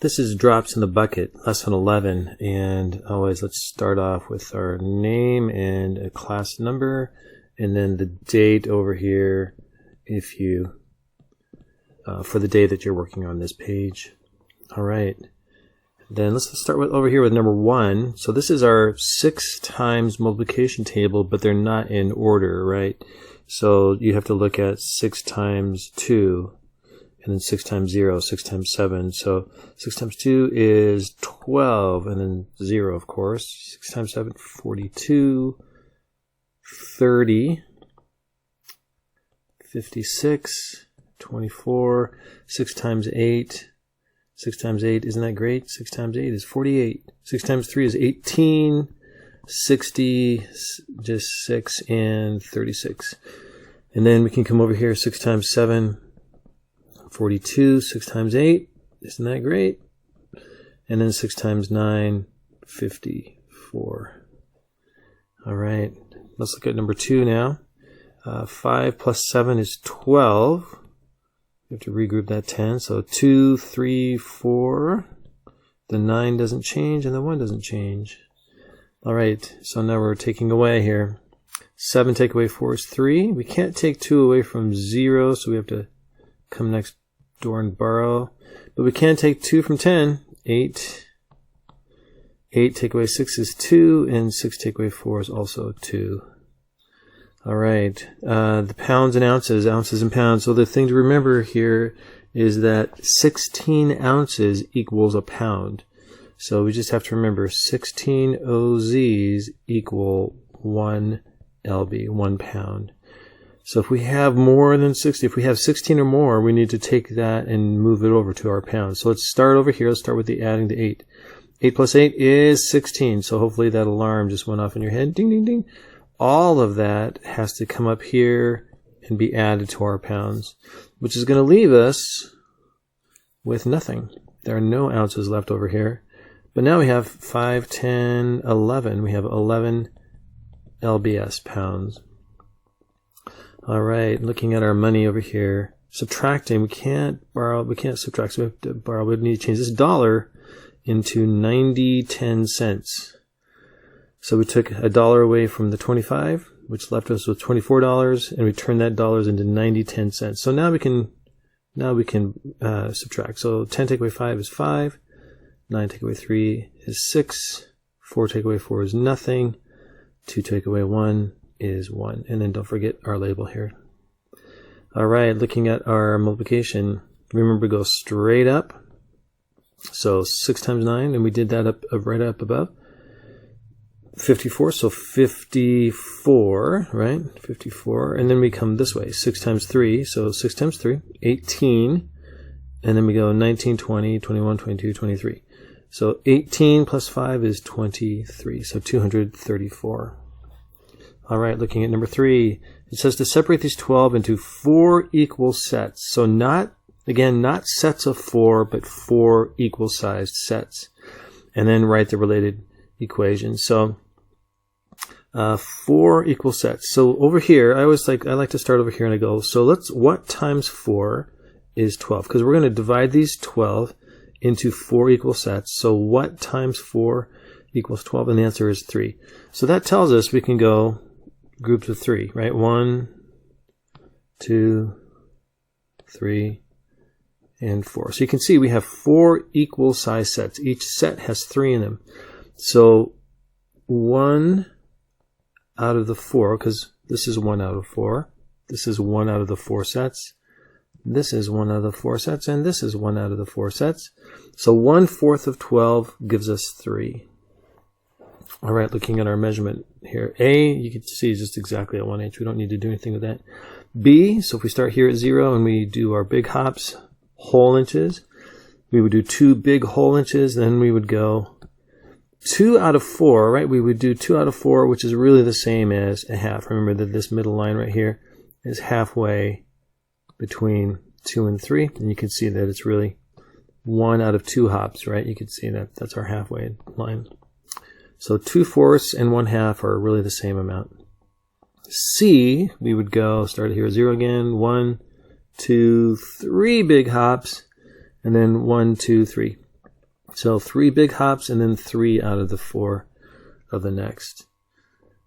This is drops in the bucket, lesson 11, and always let's start off with our name and a class number, and then the date over here if you for the day that you're working on this page. All right, then let's start with over here with number 1. So this is our 6 times multiplication table, but they're not in order, right? So you have to look at 6 times 2. And then 6 times 0, 6 times 7. So 6 times 2 is 12, and then 0, of course. 6 times 7, 42, 30, 56, 24, 6 times 8. 6 times 8, isn't that great? 6 times 8 is 48. 6 times 3 is 18, 60, just 6, and 36. And then we can come over here, 6 times 7, 42, 6 times 8, isn't that great? And then 6 times 9, 54. All right, let's look at number 2 now. 5 plus 7 is 12. We have to regroup that 10. So 2, 3, 4. The 9 doesn't change and the 1 doesn't change. All right, so now we're taking away here. 7 take away 4 is 3. We can't take 2 away from 0, so we have to come next door and borrow. But we can take 2 from 10. 8. 8 take away 6 is 2, and 6 take away 4 is also 2. All right, the pounds and ounces, ounces and pounds. So the thing to remember here is that 16 ounces equals a pound. So we just have to remember 16 OZs equal 1 LB, 1 pound. So if we have more than 60, if we have 16 or more, we need to take that and move it over to our pounds. So let's start over here. Let's start with the adding the 8. 8 plus 8 is 16. So hopefully that alarm just went off in your head. Ding, ding, ding. All of that has to come up here and be added to our pounds, which is going to leave us with nothing. There are no ounces left over here. But now we have 5, 10, 11. We have 11 LBS pounds. All right, looking at our money over here, subtracting, we can't borrow, we can't subtract, so we have to borrow. We need to change this dollar into 90 cents. So we took a dollar away from the 25, which left us with $24, and we turned that dollars into 90 cents. So now we can subtract. So 10 take away 5 is 5, 9 take away 3 is 6, 4 take away 4 is nothing, 2 take away 1 is 1. And then don't forget our label here. All right, looking at our multiplication, remember to go straight up. So 6 times 9, and we did that up right up above. 54, so 54, right? 54, and then we come this way, 6 times 3, so 6 times 3, 18, and then we go 19, 20, 21, 22, 23. So 18 plus 5 is 23, so 234. All right, looking at number 3, it says to separate these 12 into 4 equal sets. So not sets of 4, but 4 equal sized sets. And then write the related equations. So 4 equal sets. So over here, I like to start over here and I go, so what times 4 is 12? Because we're going to divide these 12 into 4 equal sets. So what times 4 equals 12? And the answer is 3. So that tells us we can go groups of 3, right? 1, 2, 3, and 4. So you can see we have 4 equal size sets. Each set has 3 in them. So 1 out of the 4, because this is 1 out of 4. This is 1 out of the 4 sets. This is 1 out of the 4 sets, and this is 1 out of the 4 sets. So 1/4 of 12 gives us 3. All right, looking at our measurement here. A, you can see is just exactly at 1 inch. We don't need to do anything with that. B, so if we start here at 0 and we do our big hops, whole inches, we would do 2 big whole inches, then we would go 2 out of 4, right? We would do 2 out of 4, which is really the same as a half. Remember that this middle line right here is halfway between 2 and 3, and you can see that it's really 1 out of 2 hops, right? You can see that that's our halfway line. So 2/4 and 1/2 are really the same amount. C, we would go, start here at 0 again, 1, 2, 3 big hops, and then 1, 2, 3. So 3 big hops and then 3 out of the 4 of the next.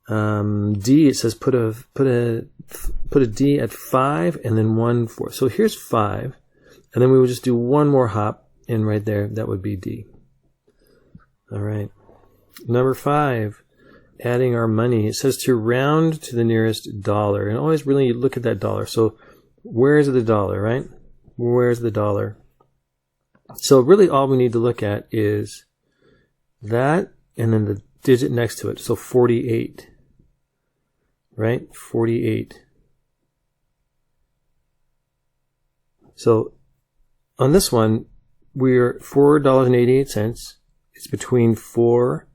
D, it says put a D at 5 and then 1 4. So here's 5, and then we would just do one more hop in right there. That would be D. All right. Number 5, adding our money. It says to round to the nearest dollar, and always really look at that dollar. So where's the dollar, right? Where's the dollar? So really all we need to look at is that and then the digit next to it. So 48. Right? 48. So on this one, we're $4.88. It's between 4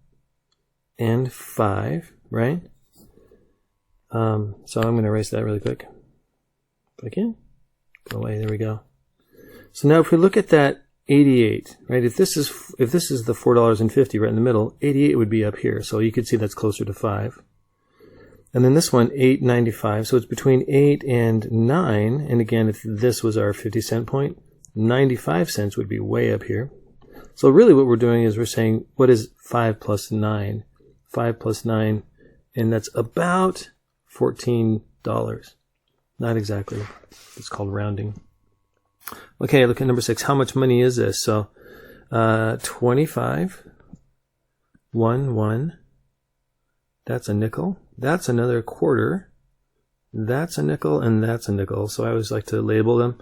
and 5, right? So I'm going to erase that really quick. If I can. Go away. There we go. So now if we look at that 88, right? If this is the $4.50 right in the middle, 88 would be up here. So you could see that's closer to 5. And then this one, $8.95. So it's between 8 and 9. And again, if this was our 50-cent point, 95 cents would be way up here. So really what we're doing is we're saying, what is 5 plus 9? 5 plus 9, and that's about $14. Not exactly. It's called rounding. Okay, look at number 6. How much money is this? So 25, 1. That's a nickel. That's another quarter. That's a nickel, and that's a nickel. So I always like to label them.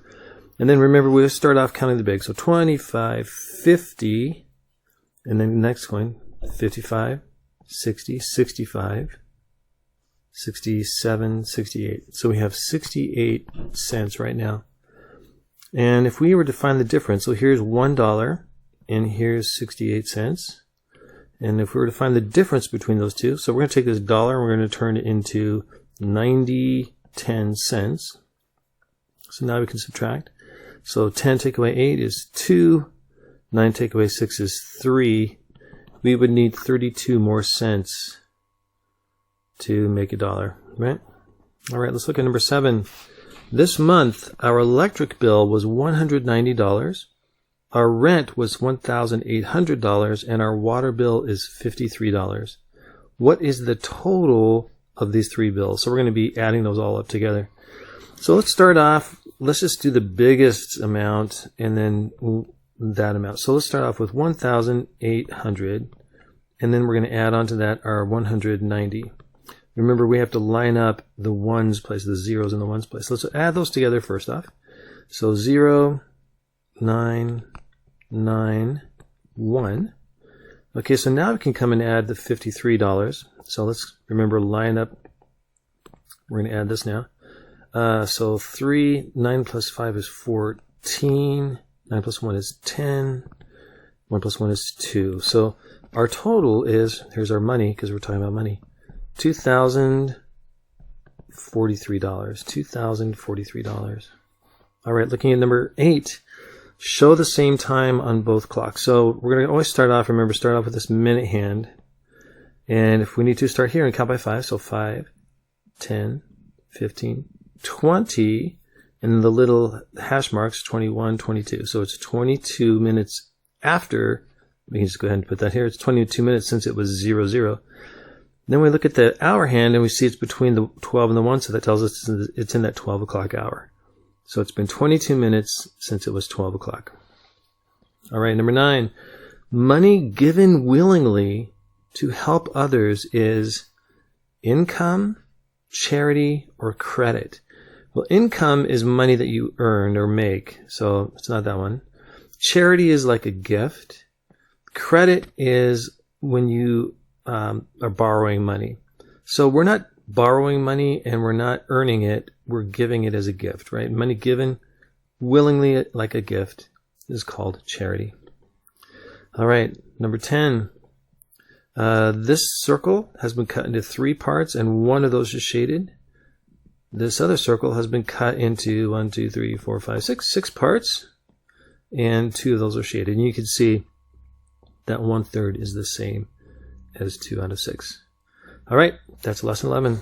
And then remember, we start off counting the big. So 25, 50, and then the next coin, 55, 60, 65, 67, 68. So we have 68 cents right now. And if we were to find the difference, so here's $1 and here's 68 cents. And if we were to find the difference between those two, so we're going to take this dollar and we're going to turn it into 90/10 cents. So now we can subtract. So 10 take away 8 is 2. 9 take away 6 is 3. We would need 32 more cents to make $1, right? All right, let's look at number 7. This month, our electric bill was $190. Our rent was $1,800, and our water bill is $53. What is the total of these 3 bills? So we're going to be adding those all up together. So let's start off. Let's just do the biggest amount and then that amount. So let's start off with 1,800, and then we're going to add on to that our 190. Remember, we have to line up the ones place, the zeros in the ones place. So let's add those together first off. So 0, 9, 9, 1. Okay, so now we can come and add the $53. So let's remember, line up. We're going to add this now. So 3, 9 plus 5 is 14. 9 plus 1 is 10. 1 plus 1 is 2. So our total is, here's our money, because we're talking about money, $2,043. $2,043. All right, looking at number 8. Show the same time on both clocks. So we're going to always start off, remember, start off with this minute hand. And if we need to, start here and count by 5. So 5, 10, 15, 20, and the little hash marks, 21, 22. So it's 22 minutes after. We can just go ahead and put that here. It's 22 minutes since it was 00. Then we look at the hour hand and we see it's between the 12 and the 1. So that tells us it's in that 12 o'clock hour. So it's been 22 minutes since it was 12 o'clock. All right, number 9. Money given willingly to help others is income, charity, or credit. Well, income is money that you earn or make, so it's not that one. Charity is like a gift. Credit is when you are borrowing money. So we're not borrowing money and we're not earning it. We're giving it as a gift, right? Money given willingly like a gift is called charity. All right, number 10. This circle has been cut into 3 parts and one of those is shaded. This other circle has been cut into 1, 2, 3, 4, 5, 6 parts, and 2 of those are shaded. And you can see that 1/3 is the same as 2 out of 6. All right, that's lesson 11.